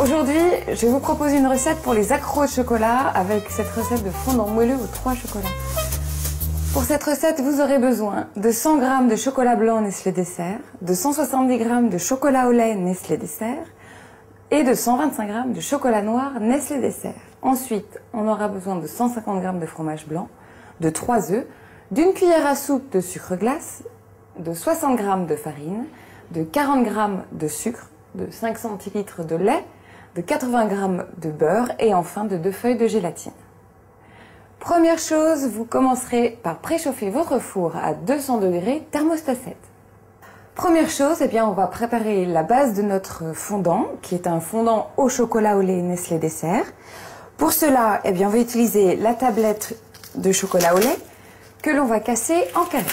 Aujourd'hui, je vous propose une recette pour les accros au chocolat avec cette recette de fondant moelleux aux 3 chocolats. Pour cette recette, vous aurez besoin de 100 g de chocolat blanc Nestlé Dessert, de 170 g de chocolat au lait Nestlé Dessert et de 125 g de chocolat noir Nestlé Dessert. Ensuite, on aura besoin de 150 g de fromage blanc, de 3 œufs, d'une cuillère à soupe de sucre glace, de 60 g de farine, de 40 g de sucre, de 5 centilitres de lait, de 80 g de beurre et enfin de 2 feuilles de gélatine. Première chose, vous commencerez par préchauffer votre four à 200 degrés thermostat 7. Première chose, on va préparer la base de notre fondant, qui est un fondant au chocolat au lait Nestlé Dessert. Pour cela, on va utiliser la tablette de chocolat au lait que l'on va casser en carrés.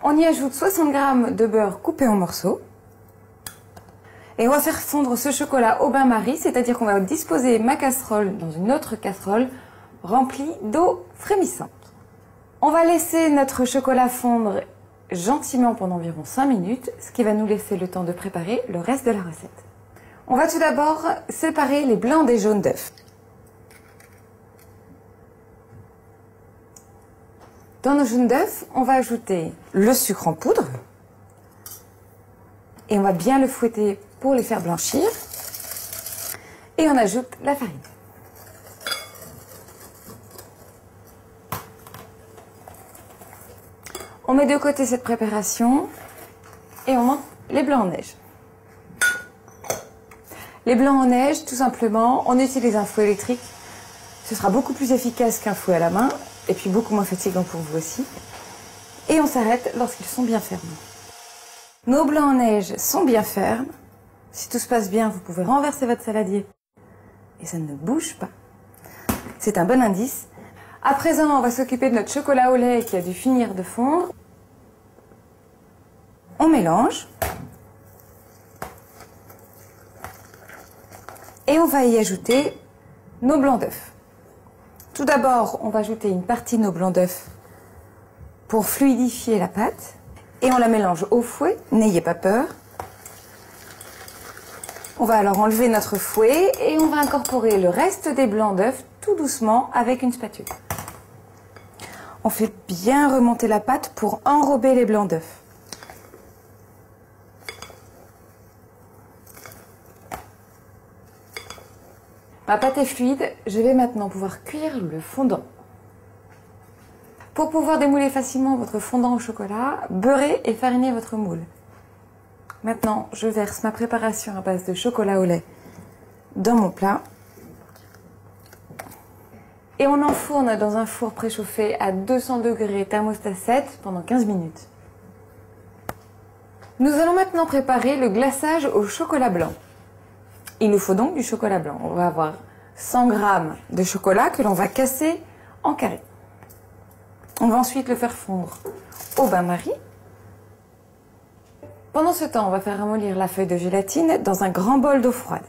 On y ajoute 60 g de beurre coupé en morceaux. Et on va faire fondre ce chocolat au bain-marie, c'est-à-dire qu'on va disposer ma casserole dans une autre casserole remplie d'eau frémissante. On va laisser notre chocolat fondre gentiment pendant environ 5 minutes, ce qui va nous laisser le temps de préparer le reste de la recette. On va tout d'abord séparer les blancs des jaunes d'œufs. Dans nos jaunes d'œufs, on va ajouter le sucre en poudre et on va bien le fouetter pour les faire blanchir. Et on ajoute la farine. On met de côté cette préparation et on monte les blancs en neige. Les blancs en neige, tout simplement, on utilise un fouet électrique. Ce sera beaucoup plus efficace qu'un fouet à la main et puis beaucoup moins fatigant pour vous aussi. Et on s'arrête lorsqu'ils sont bien fermes. Nos blancs en neige sont bien fermes. Si tout se passe bien, vous pouvez renverser votre saladier et ça ne bouge pas. C'est un bon indice. À présent, on va s'occuper de notre chocolat au lait qui a dû finir de fondre. On mélange. Et on va y ajouter nos blancs d'œufs. Tout d'abord, on va ajouter une partie de nos blancs d'œufs pour fluidifier la pâte. Et on la mélange au fouet, n'ayez pas peur. On va alors enlever notre fouet et on va incorporer le reste des blancs d'œufs tout doucement avec une spatule. On fait bien remonter la pâte pour enrober les blancs d'œufs. Ma pâte est fluide, je vais maintenant pouvoir cuire le fondant. Pour pouvoir démouler facilement votre fondant au chocolat, beurrez et farinez votre moule. Maintenant, je verse ma préparation à base de chocolat au lait dans mon plat. Et on enfourne dans un four préchauffé à 200 degrés thermostat 7 pendant 15 minutes. Nous allons maintenant préparer le glaçage au chocolat blanc. Il nous faut donc du chocolat blanc. On va avoir 100 g de chocolat que l'on va casser en carrés. On va ensuite le faire fondre au bain-marie. Pendant ce temps, on va faire ramollir la feuille de gélatine dans un grand bol d'eau froide.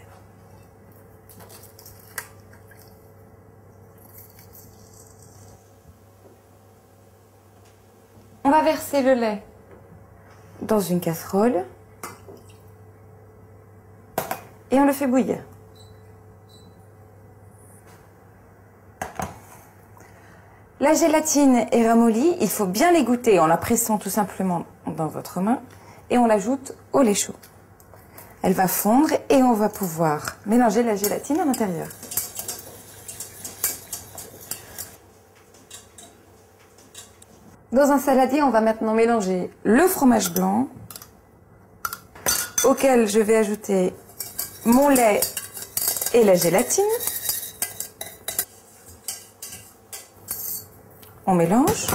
On va verser le lait dans une casserole et on le fait bouillir. La gélatine est ramollie, il faut bien l'égoutter en la pressant tout simplement dans votre main et on l'ajoute au lait chaud. Elle va fondre et on va pouvoir mélanger la gélatine à l'intérieur. Dans un saladier, on va maintenant mélanger le fromage blanc auquel je vais ajouter mon lait et la gélatine. On mélange.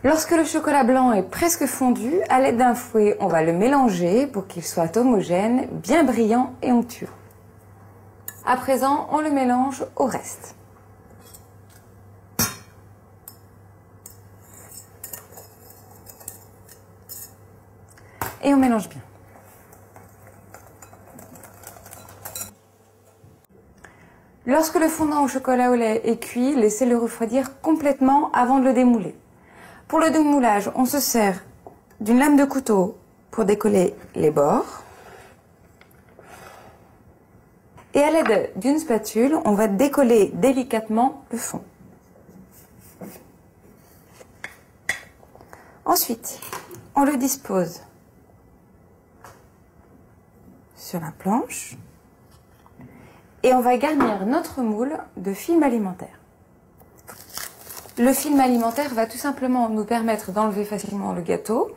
Lorsque le chocolat blanc est presque fondu, à l'aide d'un fouet, on va le mélanger pour qu'il soit homogène, bien brillant et onctueux. À présent, on le mélange au reste. Et on mélange bien. Lorsque le fondant au chocolat au lait est cuit, laissez-le refroidir complètement avant de le démouler. Pour le démoulage, on se sert d'une lame de couteau pour décoller les bords. Et à l'aide d'une spatule, on va décoller délicatement le fond. Ensuite, on le dispose sur la planche et on va garnir notre moule de film alimentaire. Le film alimentaire va tout simplement nous permettre d'enlever facilement le gâteau,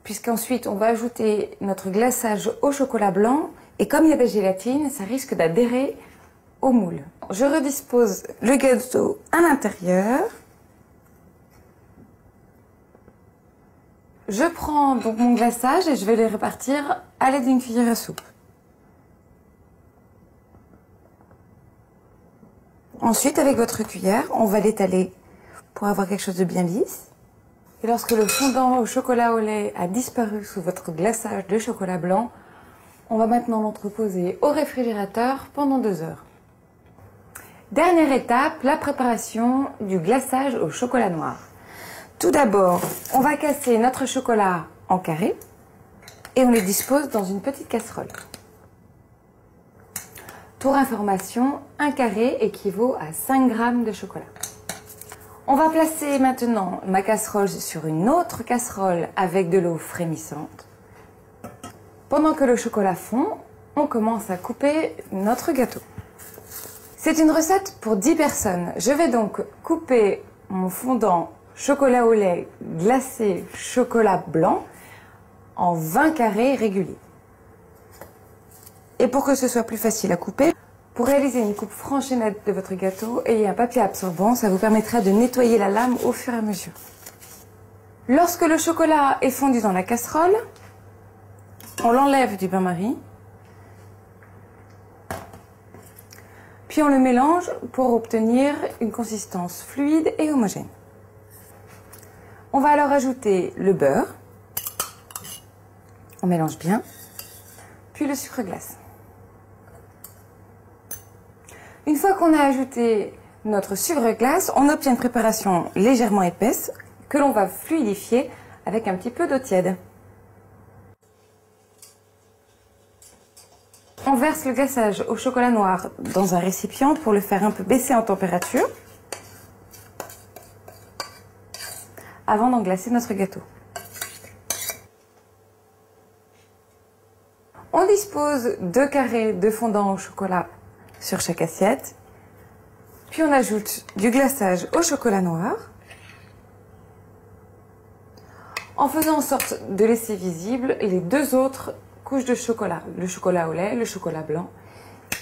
puisqu'ensuite on va ajouter notre glaçage au chocolat blanc, et comme il y a de la gélatine, ça risque d'adhérer au moule. Je redispose le gâteau à l'intérieur. Je prends donc mon glaçage et je vais les répartir à l'aide d'une cuillère à soupe. Ensuite, avec votre cuillère, on va l'étaler pour avoir quelque chose de bien lisse. Et lorsque le fondant au chocolat au lait a disparu sous votre glaçage de chocolat blanc, on va maintenant l'entreposer au réfrigérateur pendant 2 heures. Dernière étape, la préparation du glaçage au chocolat noir. Tout d'abord, on va casser notre chocolat en carrés et on les dispose dans une petite casserole. Pour information, un carré équivaut à 5 g de chocolat. On va placer maintenant ma casserole sur une autre casserole avec de l'eau frémissante. Pendant que le chocolat fond, on commence à couper notre gâteau. C'est une recette pour 10 personnes. Je vais donc couper mon fondant chocolat au lait glacé chocolat blanc en 20 carrés réguliers. Et pour que ce soit plus facile à couper, pour réaliser une coupe franche et nette de votre gâteau, ayez un papier absorbant, ça vous permettra de nettoyer la lame au fur et à mesure. Lorsque le chocolat est fondu dans la casserole, on l'enlève du bain-marie, puis on le mélange pour obtenir une consistance fluide et homogène. On va alors ajouter le beurre, on mélange bien, puis le sucre glace. Une fois qu'on a ajouté notre sucre glace, on obtient une préparation légèrement épaisse que l'on va fluidifier avec un petit peu d'eau tiède. On verse le glaçage au chocolat noir dans un récipient pour le faire un peu baisser en température avant d'en glacer notre gâteau. On dispose 2 carrés de fondant au chocolat sur chaque assiette, puis on ajoute du glaçage au chocolat noir en faisant en sorte de laisser visibles les 2 autres couches de chocolat, le chocolat au lait, le chocolat blanc,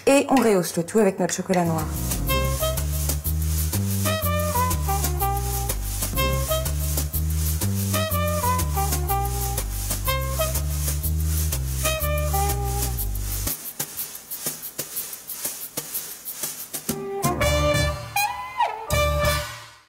et on rehausse le tout avec notre chocolat noir.